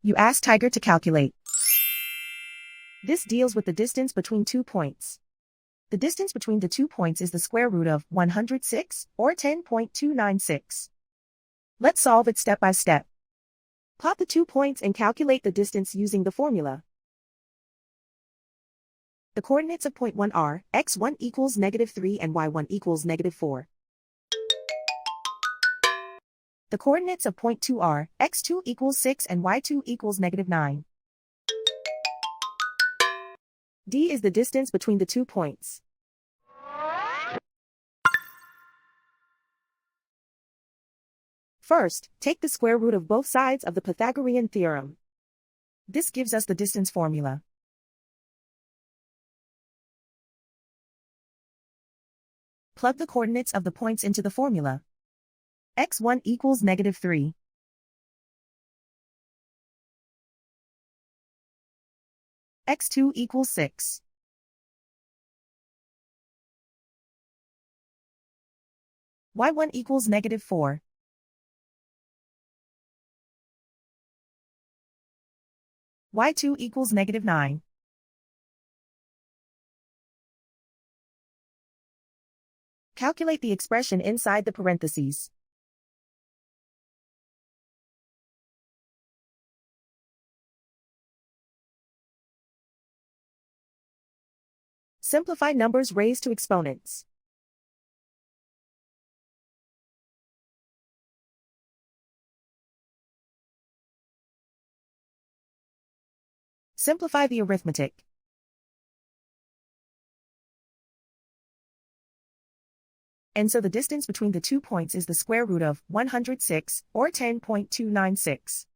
You ask Tiger to calculate. This deals with the distance between 2 points. The distance between the 2 points is the square root of 106, or 10.296. Let's solve it step by step. Plot the 2 points and calculate the distance using the formula. The coordinates of point 1 are x1 equals -3 and y1 equals -4. The coordinates of point 2 are x2 equals 6 and y2 equals -9. D is the distance between the 2 points. First, take the square root of both sides of the Pythagorean theorem. This gives us the distance formula. Plug the coordinates of the points into the formula. x1 equals -3. x2 equals 6. y1 equals -4. y2 equals -9. Calculate the expression inside the parentheses. Simplify numbers raised to exponents. Simplify the arithmetic. And so the distance between the 2 points is the square root of 106, or 10.296.